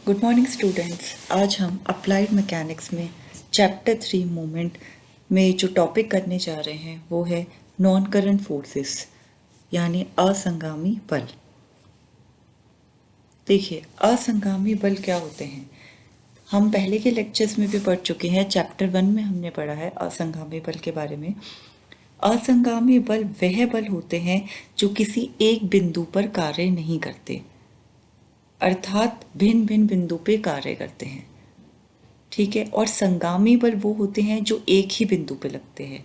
Good morning students. आज हम applied mechanics में चैप्टर 3 मोमेंट में जो टॉपिक करने जा रहे हैं वो है नॉन करंट फोर्सेस यानी असंगामी बल। देखिए, असंगामी बल क्या होते हैं हम पहले के लेक्चर्स में भी पढ़ चुके हैं। चैप्टर 1 में हमने पढ़ा है असंगामी बल के बारे में। असंगामी बल वह बल होते हैं जो किसी एक बिंदु पर कार्य नहीं करते, अर्थात भिन्न भिन्न बिंदु पे कार्य करते हैं। ठीक है। और संगामी बल वो होते हैं जो एक ही बिंदु पे लगते हैं।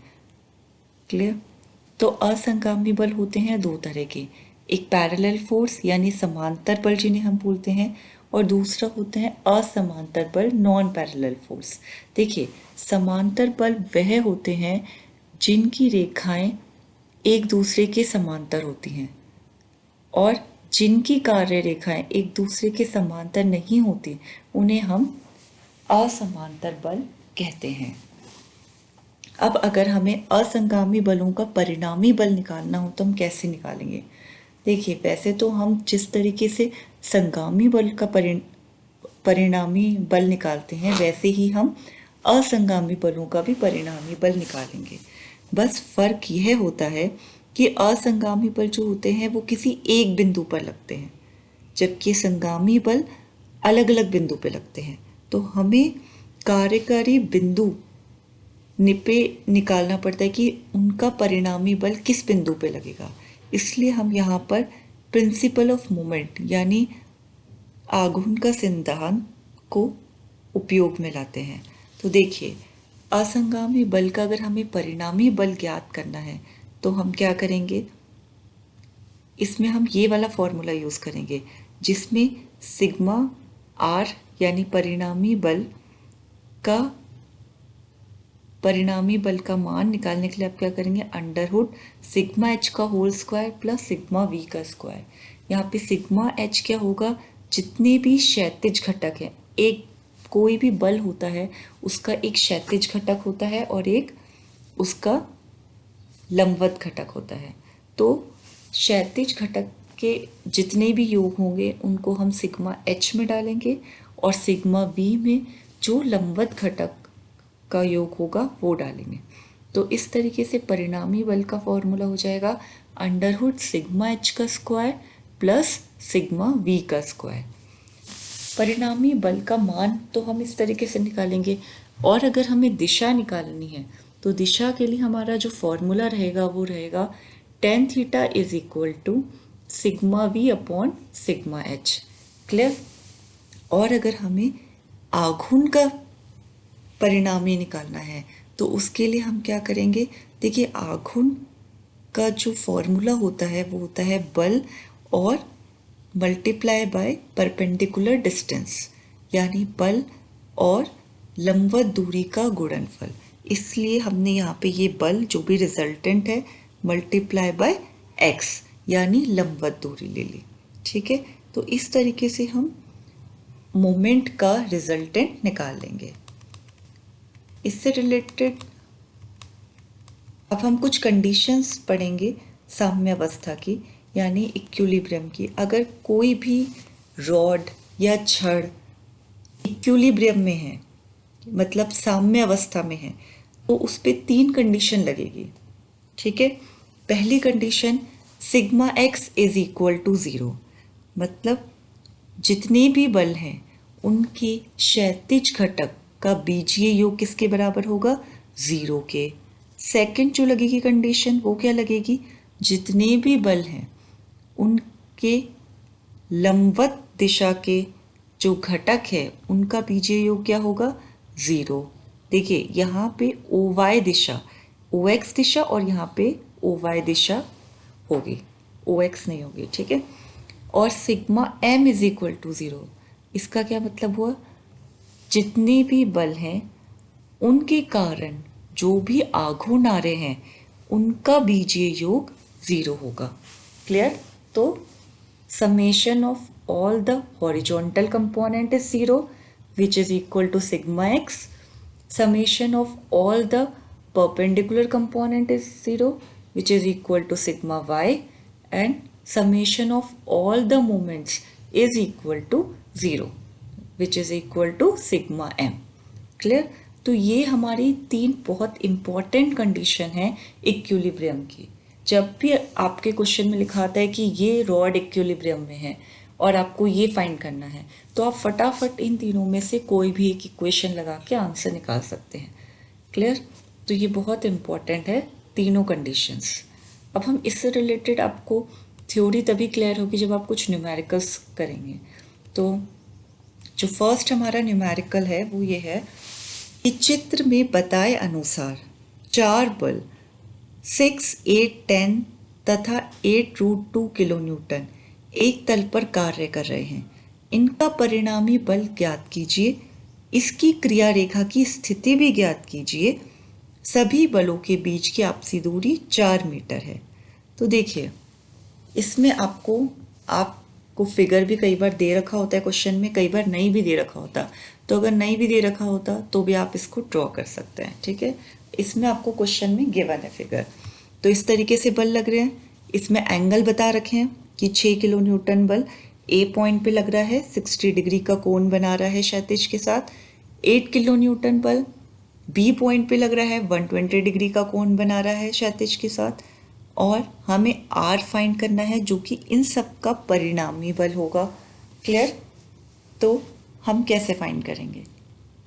क्लियर। तो असंगामी बल होते हैं दो तरह के, एक पैरेलल फोर्स यानी समांतर बल जिन्हें हम बोलते हैं, और दूसरा होते हैं असमांतर बल नॉन पैरेलल फोर्स। देखिए, समांतर बल वह होते हैं जिनकी रेखाएं एक दूसरे के समांतर होती हैं, और जिनकी कार्य रेखाएं एक दूसरे के समांतर नहीं होती उन्हें हम असमांतर बल कहते हैं। अब अगर हमें असंगामी बलों का परिणामी बल निकालना हो तो हम कैसे निकालेंगे? देखिए, वैसे तो हम जिस तरीके से संगामी बल का परिणामी बल निकालते हैं वैसे ही हम असंगामी बलों का भी परिणामी बल निकालेंगे। बस फर्क यह होता है कि असंगामी बल जो होते हैं वो किसी एक बिंदु पर लगते हैं, जबकि संगामी बल अलग अलग बिंदु पर लगते हैं। तो हमें कार्यकारी बिंदु पे निकालना पड़ता है कि उनका परिणामी बल किस बिंदु पे लगेगा। इसलिए हम यहाँ पर प्रिंसिपल ऑफ मोमेंट यानी आघूर्ण का सिद्धांत को उपयोग में लाते हैं। तो देखिए, असंगामी बल का अगर हमें परिणामी बल ज्ञात करना है तो हम क्या करेंगे, इसमें हम ये वाला फॉर्मूला यूज करेंगे जिसमें सिग्मा आर यानी परिणामी बल का मान निकालने के लिए आप क्या करेंगे, अंडर रूट सिग्मा एच का whole square plus sigma V का स्क्वायर। यहाँ पे सिग्मा एच क्या होगा, जितने भी क्षैतिज घटक हैं, एक कोई भी बल होता है उसका एक क्षैतिज घटक होता है और एक उसका लंबवत घटक होता है। तो क्षैतिज घटक के जितने भी योग होंगे उनको हम सिग्मा एच में डालेंगे और सिग्मा वी में जो लंबवत घटक का योग होगा वो डालेंगे। तो इस तरीके से परिणामी बल का फॉर्मूला हो जाएगा अंडर रूट सिग्मा एच का स्क्वायर प्लस सिग्मा वी का स्क्वायर। परिणामी बल का मान तो हम इस तरीके से निकालेंगे, और अगर हमें दिशा निकालनी है तो दिशा के लिए हमारा जो फॉर्मूला रहेगा वो रहेगा tan theta is equal to sigma V upon sigma H. Clear. और अगर हमें आघूर्ण का परिणामी निकालना है तो उसके लिए हम क्या करेंगे, देखिए आघूर्ण का जो फॉर्मूला होता है वो होता है बल और मल्टीप्लाई बाय परपेंडिकुलर डिस्टेंस, यानी बल और लंबवत दूरी का गुणनफल। इसलिए हमने यहाँ पे ये बल जो भी रिजल्टेंट है मल्टीप्लाई बाय एक्स यानी लंबवत दूरी ले ली। ठीक है। तो इस तरीके से हम मोमेंट का रिजल्टेंट निकाल लेंगे। इससे रिलेटेड अब हम कुछ कंडीशंस पढ़ेंगे साम्यावस्था की यानी इक्विलिब्रियम की। अगर कोई भी रॉड या छड़ इक्विलिब्रियम में है, मतलब साम्यावस्था में है, तो उस पे 3 कंडीशन लगेगी। ठीक है। पहली condition sigma X is equal to 0, मतलब जितने भी बल हैं उनके क्षैतिज घटक का बीजीय योग किसके बराबर होगा, 0 के। सेकंड जो लगेगी कंडीशन वो क्या लगेगी, जितने भी बल हैं उनके लंबवत दिशा के जो घटक है उनका बीजीय योग क्या होगा, 0। देखिए यहाँ पे ओ वाई दिशा, ओ एक्स दिशा और यहाँ पे ओ वाई दिशा होगी, ओ एक्स नहीं होगी। ठीक है। और sigma M is equal to 0, इसका क्या मतलब हुआ, जितने भी बल हैं उनके कारण जो भी आघूर्ण आ रहे हैं उनका बीजीय योग 0 होगा। क्लियर। तो summation of all the horizontal component is 0 which is equal to sigma x. Summation of all the perpendicular component is 0 which is equal to sigma y, and summation of all the moments is equal to 0. Which is equal to sigma M. Clear? तो ये हमारी 3 बहुत important condition है equilibrium की। जब भी आपके question में लिखा आता है कि ये रॉड इक्विलिब्रियम में है और आपको ये फाइंड करना है, तो आप फटाफट इन तीनों में से कोई भी एक इक्वेशन लगा के आंसर निकाल सकते हैं। क्लियर? तो ये बहुत इंपॉर्टेंट है तीनों कंडीशंस। अब हम इससे रिलेटेड आपको थ्योरी तभी क्लियर होगी जब आप कुछ न्यूमेरिकल्स करेंगे। तो जो फर्स्ट हमारा न्यूमेरिकल है वो ये है कि चित्र में बताए अनुसार 4 बल 6, 8, 10 तथा 8√2 किलो न्यूटन एक तल पर कार्य कर रहे हैं। इनका परिणामी बल ज्ञात कीजिए, इसकी क्रिया रेखा की स्थिति भी ज्ञात कीजिए। सभी बलों के बीच की आपसी दूरी 4 मीटर है। तो देखिए, इसमें आपको फिगर भी कई बार दे रखा होता है क्वेश्चन में, कई बार नहीं भी दे रखा होता। तो अगर नहीं भी दे रखा होता तो भी आप इसको ड्रॉ कर सकते हैं। ठीक है, इसमें आपको क्वेश्चन में गिवन है फिगर। तो इस तरीके से बल लग रहे हैं। इसमें एंगल बता रखे हैं कि 6 किलो न्यूटन बल ए पॉइंट पे लग रहा है, 60 डिग्री का कोण बना रहा है क्षैतिज के साथ। 8 किलो न्यूटन बल बी पॉइंट पे लग रहा है, 120 डिग्री का कोण बना रहा है क्षैतिज के साथ। और हमें आर फाइंड करना है जो कि इन सब का परिणामी बल होगा। क्लियर? तो हम कैसे फाइंड करेंगे?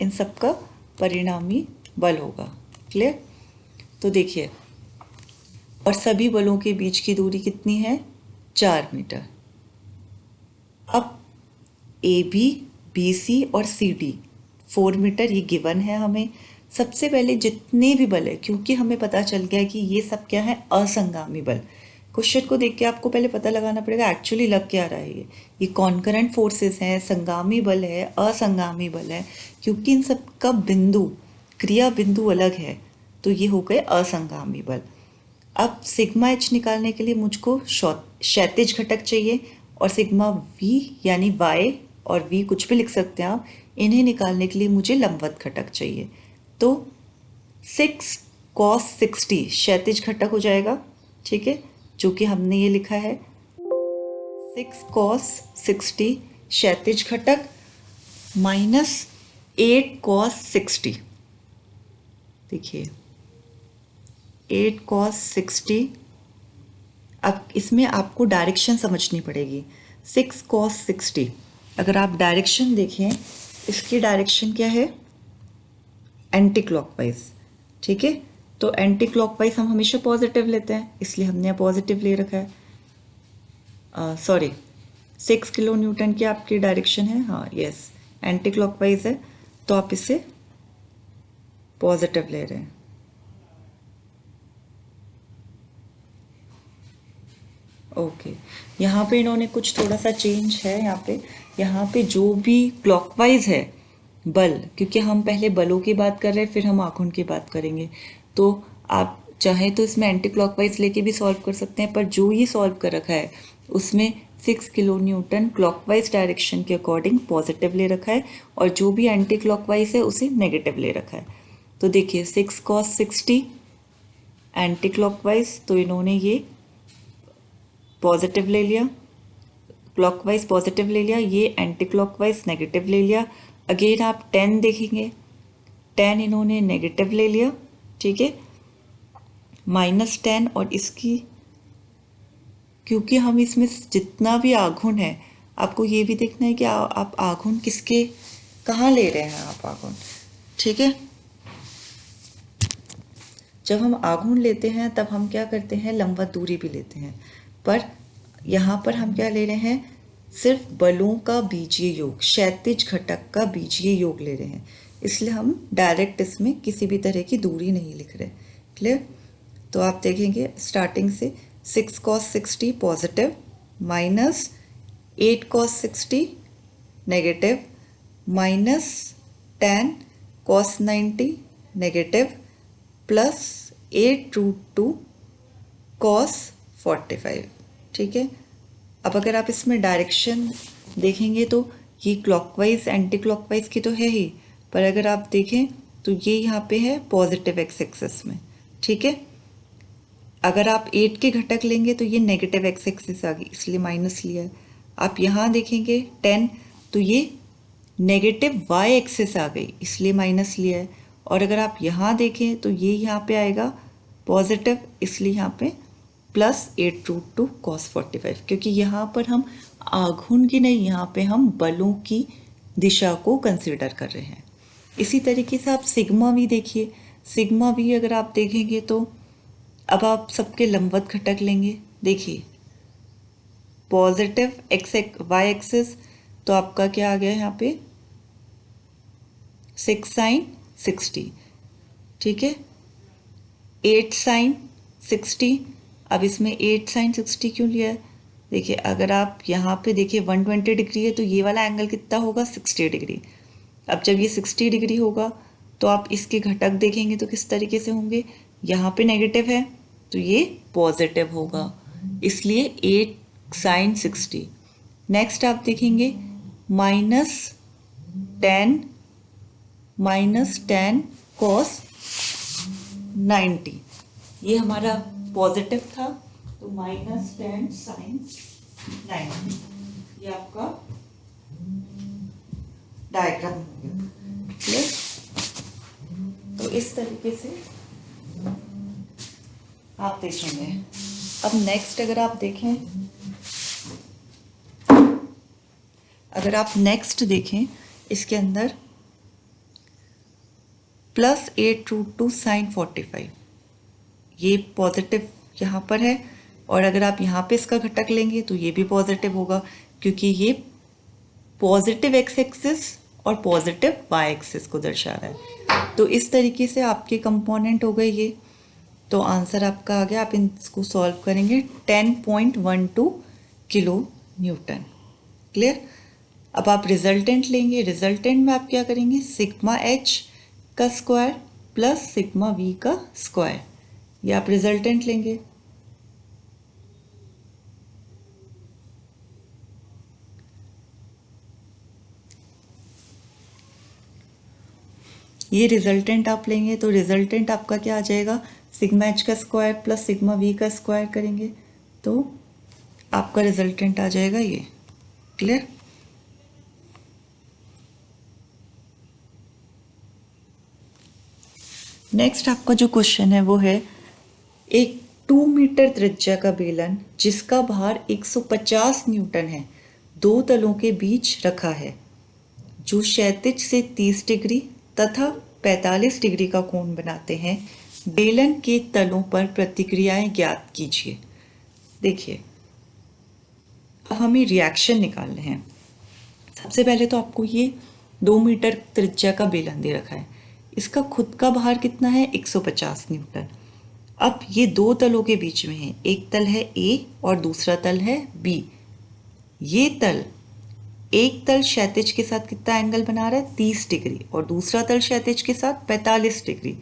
इन सब का परिणामी बल होगा। क्लियर? तो देखिए, और सभी बलों के बीच की दूरी कितनी है? 4 मीटर। अब ए बी, बी सी और सी डी 4 मीटर ये गिवन है हमें। सबसे पहले जितने भी बल है, क्योंकि हमें पता चल गया कि ये सब क्या है, असंगामी बल। क्वेश्चन को देख के आपको पहले पता लगाना पड़ेगा एक्चुअली लग क्या रहा है। ये कॉन्करेंट फोर्सेस हैं, संगामी बल है, असंगामी बल है। क्योंकि इन सब का बिंदु, क्रिया बिंदु अलग है, तो ये हो गए असंगामी बल। अब सिग्मा एच निकालने के लिए मुझको क्षैतिज घटक चाहिए, और सिग्मा वी यानी वाई और वी कुछ भी लिख सकते हैं आप, इन्हें निकालने के लिए मुझे लंबवत घटक चाहिए। तो 6 cos 60 क्षैतिज घटक हो जाएगा। ठीक है, जो कि हमने ये लिखा है 6 cos 60 क्षैतिज घटक माइनस 8 cos 60। देखिए 8 cos 60। अब इसमें आपको डायरेक्शन समझनी पड़ेगी। 6 cos 60, अगर आप डायरेक्शन देखें, इसकी डायरेक्शन क्या है? Anti clockwise. ठीक है, तो एंटी क्लॉकवाइज हम हमेशा पॉजिटिव लेते हैं, इसलिए हमने पॉजिटिव ले रखा है। सॉरी, 6 किलो न्यूटन की आपकी डायरेक्शन है, हाँ यस, एंटी क्लॉकवाइज है, तो आप इसे पॉजिटिव ले रहे हैं। ओके, यहाँ पे इन्होंने कुछ थोड़ा सा चेंज है। यहाँ पे जो भी क्लॉकवाइज है बल, क्योंकि हम पहले बलों की बात कर रहे हैं, फिर हम आघूर्ण की बात करेंगे, तो आप चाहे तो इसमें एंटी क्लॉकवाइज लेके भी सॉल्व कर सकते हैं, पर जो ये सॉल्व कर रखा है उसमें 6 किलो न्यूटन क्लॉकवाइज डायरेक्शन के अकॉर्डिंग पॉजिटिव ले रखा है, और जो भी एंटी क्लॉकवाइज है उसे नेगेटिव ले रखा है। तो देखिए 6 cos 60 एंटी क्लॉकवाइज, तो इन्होंने ये पॉजिटिव ले लिया, क्लॉकवाइज पॉजिटिव ले लिया, ये एंटी क्लॉकवाइज नेगेटिव ले लिया। अगेन आप 10 देखेंगे, 10 इन्होंने नेगेटिव ले लिया। ठीक है, -10, और इसकी, क्योंकि हम इसमें जितना भी आघूर्ण है, आपको ये भी देखना है कि आप आघूर्ण किसके, कहाँ ले रहे हैं आप आघूर्ण। ठीक है, जब हम आघूर्ण लेते हैं तब हम क्या करते हैं, लंबवत दूरी भी लेते हैं, पर यहाँ पर हम क्या ले रहे हैं, सिर्फ बलों का बीजीय योग, क्षैतिज घटक का बीजीय योग ले रहे हैं, इसलिए हम डायरेक्ट इसमें किसी भी तरह की दूरी नहीं लिख रहे। क्लियर? तो आप देखेंगे स्टार्टिंग से 6 cos 60 positive, minus 8 cos 60 negative, minus 10 cos 90 negative, plus 8√2 cos 45। ठीक है, अब अगर आप इसमें डायरेक्शन देखेंगे तो ये क्लॉकवाइज एंटी क्लॉकवाइज की तो है ही, पर अगर आप देखें तो ये यहाँ पे है पॉजिटिव एक्स एक्सिस में। ठीक है, अगर आप 8 के घटक लेंगे तो ये नेगेटिव एक्स एक्सिस आ गई, इसलिए माइनस लिया है। आप यहाँ देखेंगे 10, तो ये नेगेटिव वाई एक्सिस आ गई इसलिए माइनस लिया है, और अगर आप यहाँ देखें तो ये यहाँ पे आएगा पॉजिटिव, इसलिए यहाँ पे प्लस 8√2 cos 45, क्योंकि यहाँ पर हम आघूर्ण की नहीं, यहाँ पे हम बलों की दिशा को कंसिडर कर रहे हैं। इसी तरीके से आप सिग्मा वी देखिए, सिग्मा वी अगर आप देखेंगे तो अब आप सबके लंबवत घटक लेंगे। देखिए पॉजिटिव एक्स वाई एक्सिस, तो आपका क्या आ गया यहाँ पे 6 sin 60, ठीक है, 8 sin 60। अब इसमें 8 sin 60 क्यों लिया है? देखिए अगर आप यहाँ पे देखिए 120 डिग्री है तो ये वाला एंगल कितना होगा 60 डिग्री। अब जब ये 60 डिग्री होगा तो आप इसके घटक देखेंगे तो किस तरीके से होंगे, यहाँ पे नेगेटिव है तो ये पॉजिटिव होगा, इसलिए 8 sin 60। नेक्स्ट आप देखेंगे -10 cos 90, ये हमारा पॉजिटिव था, तो -10 sin 90 ये आपका डायग्राम हो गया क्लियर। तो इस तरीके से आप देखेंगे। अब नेक्स्ट अगर आप देखें इसके अंदर +8√2 sin 45, ये पॉजिटिव यहाँ पर है, और अगर आप यहाँ पे इसका घटक लेंगे तो ये भी पॉजिटिव होगा, क्योंकि ये पॉजिटिव एक्स एक्सिस और पॉजिटिव वाई एक्सिस को दर्शा रहा है। तो इस तरीके से आपके कंपोनेंट हो गए ये। तो आंसर आपका आ गया, आप इसको सॉल्व करेंगे 10.12 किलो न्यूटन क्लियर। अब आप रिजल्टेंट लेंगे, रिजल्टेंट में आप क्या करेंगे, सिग्मा एच का स्क्वायर प्लस सिग्मा वी का स्क्वायर, ये आप रिजल्टेंट लेंगे। ये रिजल्टेंट आप लेंगे तो रिजल्टेंट आपका क्या आ जाएगा, सिग्मा एच का स्क्वायर प्लस सिग्मा वी का स्क्वायर करेंगे तो आपका रिजल्टेंट आ जाएगा ये क्लियर। नेक्स्ट आपका जो क्वेश्चन है वो है, एक 2 मीटर त्रिज्या का बेलन जिसका भार 150 न्यूटन है, दो तलों के बीच रखा है जो क्षैतिज से 30 डिग्री तथा 45 डिग्री का कोण बनाते हैं, बेलन के तलों पर प्रतिक्रियाएं ज्ञात कीजिए। देखिए अब हमें रिएक्शन निकालने हैं। सबसे पहले तो आपको ये 2 मीटर त्रिज्या का बेलन दे रखा है, इसका खुद का भार कितना है 150 न्यूटन। अब ये दो तलों के बीच में है, एक तल है ए और दूसरा तल है बी। ये तल, एक तल क्षैतिज के साथ कितना एंगल बना रहा है 30 डिग्री और दूसरा तल क्षैतिज के साथ 45 डिग्री।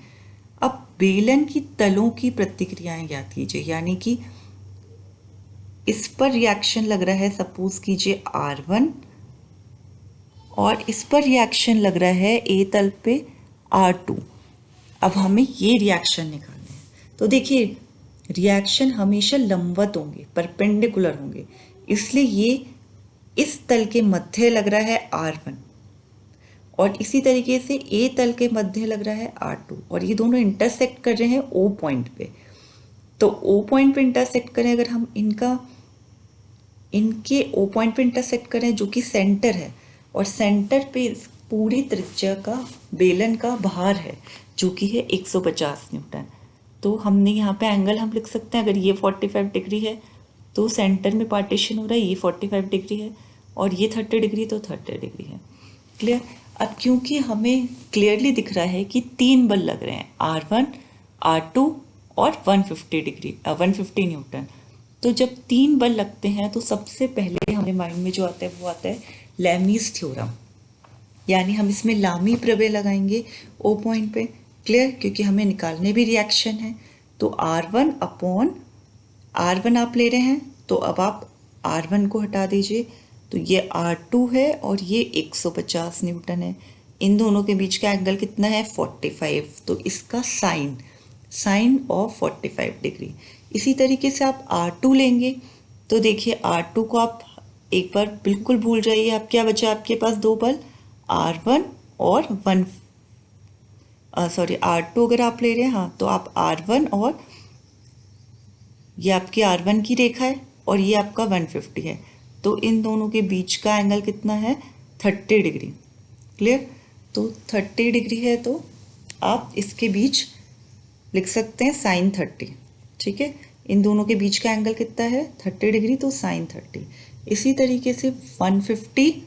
अब बेलन की तलों की प्रतिक्रियाएं ज्ञात कीजिए, यानी कि इस पर रिएक्शन लग रहा है, सपोज कीजिए R1, और इस पर रिएक्शन लग रहा है ए तल पे R2। अब हमें ये रिएक्शन निकालने हैं। तो देखिए रिएक्शन हमेशा लंबवत होंगे, परपेंडिकुलर होंगे, इसलिए ये इस तल के मध्य लग रहा है R1 और इसी तरीके से ए तल के मध्य लग रहा है R2, और ये दोनों इंटरसेक्ट कर रहे हैं O पॉइंट पे। तो O पॉइंट पे इंटरसेक्ट करें, अगर हम इनके O पॉइंट पे इंटरसेक्ट करें जो कि सेंटर है, और सेंटर पे पूरी त्रिज्या का बेलन का भार है जो कि है 150 न्यूटन। तो हमने यहाँ पे एंगल हम लिख सकते हैं, अगर ये 45 डिग्री है तो सेंटर में पार्टीशन हो रहा है, ये 45 डिग्री है, और ये 30 डिग्री तो 30 डिग्री है क्लियर। अब क्योंकि हमें क्लियरली दिख रहा है कि 3 बल लग रहे हैं, R1, R2 और 150 न्यूटन। तो जब 3 बल लगते हैं तो सबसे पहले हमारे माइंड में जो आता है वो आता है लैमीज थ्योरम, यानी हम इसमें लामी प्रमेय लगाएंगे O पॉइंट पे क्लियर, क्योंकि हमें निकालने भी रिएक्शन है। तो R1 आप ले रहे हैं, तो अब आप R1 को हटा दीजिए, तो ये R2 है और ये 150 न्यूटन है। इन दोनों के बीच का एंगल कितना है 45, तो इसका साइन ऑफ 45 डिग्री। इसी तरीके से आप R2 लेंगे, तो देखिए R2 को आप एक बार बिल्कुल भूल जाइए, अब क्या बचा आपके पास 2 बल R1 और R2 अगर आप ले रहे हैं, हाँ, तो आप R1 और ये आपकी R1 की रेखा है और ये आपका 150 है, तो इन दोनों के बीच का एंगल कितना है? 30 डिग्री। क्लियर? तो 30 डिग्री है, तो आप इसके बीच लिख सकते हैं साइन 30। ठीक है, इन दोनों के बीच का एंगल कितना है? 30 डिग्री, तो साइन 30। इसी तरीके से 150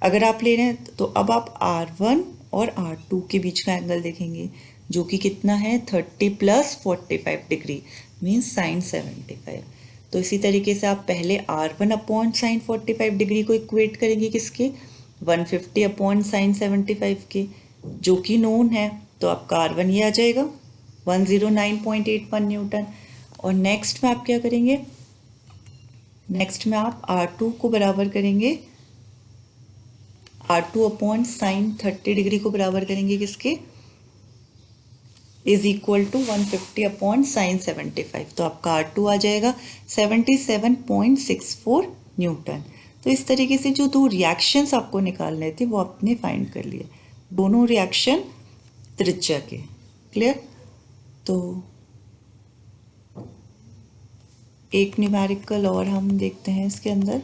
अगर आप ले रहे हैं, तो अब आप R1 और R2 के बीच का एंगल देखेंगे, जो कि कितना है? 30 प्लस 45 डिग्री, मीन्स साइन 75। तो इसी तरीके से आप पहले R1 अपॉन साइन 45 डिग्री को इक्वेट करेंगे किसके? 150 अपॉन साइन 75 के, जो कि नोन है, तो आपका R1 ये आ जाएगा 109.81 न्यूटन। और नेक्स्ट में आप क्या करेंगे? नेक्स्ट में आप R2 को बराबर करेंगे, R2 अपॉन साइन 30 डिग्री को बराबर करेंगे किसके? Is equal to 150 upon sine 75, तो आपका R2 आ जाएगा 77.64 न्यूटन। तो इस तरीके से जो दो रिएक्शंस आपको निकालने थे वो आपने फाइंड कर लिए, दोनों रिएक्शन त्रिज्या के। क्लियर? तो एक न्यूमेरिकल और हम देखते हैं इसके अंदर।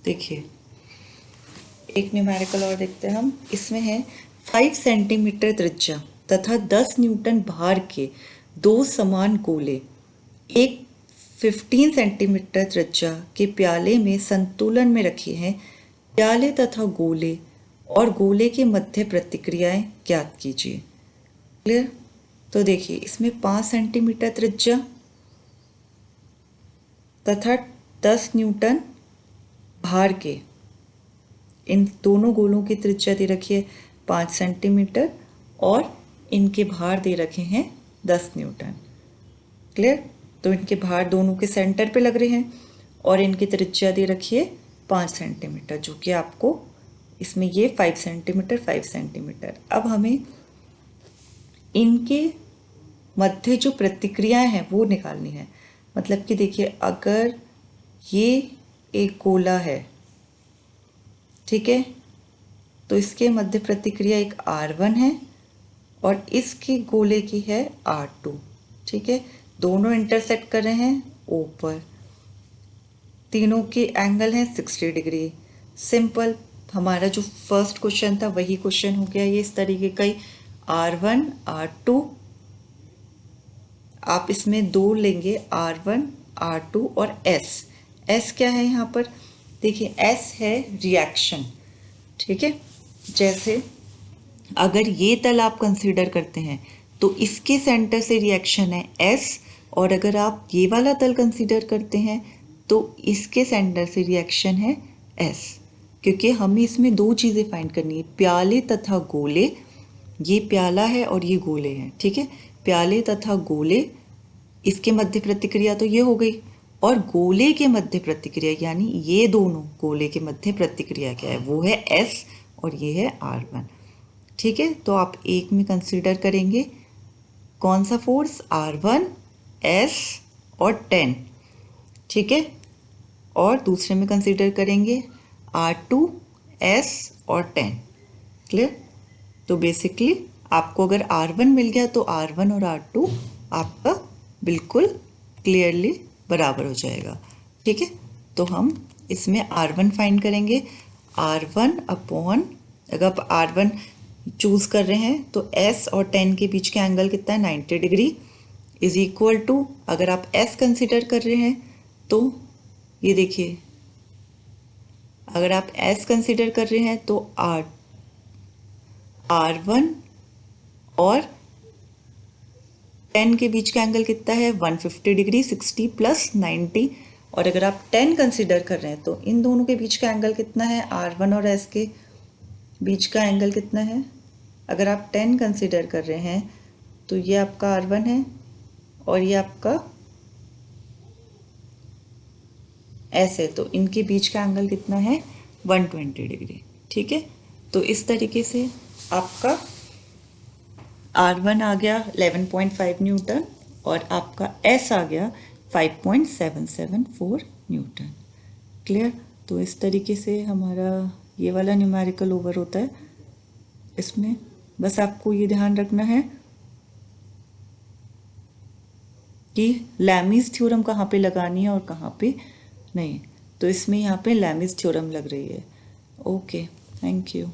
देखिए, एक न्यूमेरिकल और देखते हैं हम। इसमें है 5 सेंटीमीटर त्रिज्या तथा 10 न्यूटन भार के दो समान गोले एक 15 सेंटीमीटर त्रिज्या के प्याले में संतुलन में रखे हैं। प्याले तथा गोले और गोले के मध्य प्रतिक्रियाएं ज्ञात कीजिए। क्लियर? तो देखिए, इसमें 5 सेंटीमीटर त्रिज्या तथा 10 न्यूटन भार के, इन दोनों गोलों की त्रिज्या दे रखी है 5 सेंटीमीटर और इनके भार दे रखे हैं 10 न्यूटन। क्लियर? तो इनके भार दोनों के सेंटर पे लग रहे हैं और इनकी त्रिज्या दे रखी है 5 सेंटीमीटर, जो कि आपको इसमें ये 5 सेंटीमीटर 5 सेंटीमीटर। अब हमें इनके मध्य जो प्रतिक्रियाएं हैं वो निकालनी है। मतलब कि देखिए, अगर ये एक गोला है, ठीक है, तो इसके मध्य प्रतिक्रिया एक R1 है और इसके गोले की है R2। ठीक है, दोनों इंटरसेक्ट कर रहे हैं O पर, तीनों के एंगल हैं 60 डिग्री। सिंपल, हमारा जो फर्स्ट क्वेश्चन था वही क्वेश्चन हो गया ये इस तरीके का ही। R1 R2, आप इसमें दो लेंगे, R1 R2 और S क्या है यहाँ पर? देखिए, S है रिएक्शन। ठीक है, जैसे अगर ये तल आप कंसीडर करते हैं तो इसके सेंटर से रिएक्शन है S, और अगर आप ये वाला तल कंसीडर करते हैं तो इसके सेंटर से रिएक्शन है S, क्योंकि हमें इसमें दो चीज़ें फाइंड करनी है, प्याले तथा गोले। ये प्याला है और ये गोले हैं। ठीक है, प्याले तथा गोले, इसके मध्य प्रतिक्रिया तो ये हो गई, और गोले के मध्य प्रतिक्रिया यानी ये दोनों गोले के मध्य प्रतिक्रिया क्या है? वो है S और ये है R1। ठीक है, तो आप एक में कंसीडर करेंगे कौन सा फोर्स? R1 S और 10। ठीक है, और दूसरे में कंसीडर करेंगे R2 S और 10। क्लियर? तो बेसिकली आपको अगर R1 मिल गया तो R1 और R2 आपका बिल्कुल क्लियरली बराबर हो जाएगा। ठीक है, तो हम इसमें R1 फाइंड करेंगे। R1 अपॉन, अगर आप R1 चूज कर रहे हैं तो S और 10 के बीच का एंगल कितना है? 90 डिग्री, इज इक्वल टू, अगर आप S कंसिडर कर रहे हैं तो ये देखिए, अगर आप S कंसिडर कर रहे हैं तो R1 और 10 के बीच का एंगल कितना है? 150 डिग्री, 60 प्लस 90। और अगर आप 10 कंसिडर कर रहे हैं तो इन दोनों के बीच का एंगल कितना है? R1 और S के बीच का एंगल कितना है? अगर आप 10 कंसिडर कर रहे हैं तो ये आपका R1 है और ये आपका S है, तो इनके बीच का एंगल कितना है? 120 डिग्री। ठीक है, तो इस तरीके से आपका R1 आ गया 11.5 न्यूटन और आपका एस आ गया 5.774 न्यूटन। क्लियर। तो इस तरीके से हमारा ये वाला न्यूमेरिकल ओवर होता है। इसमें बस आपको ये ध्यान रखना है कि लैमीज थ्योरम कहाँ पे लगानी है और कहाँ पे नहीं। तो इसमें यहाँ पे लैमीज थ्योरम लग रही है। Okay, thank you.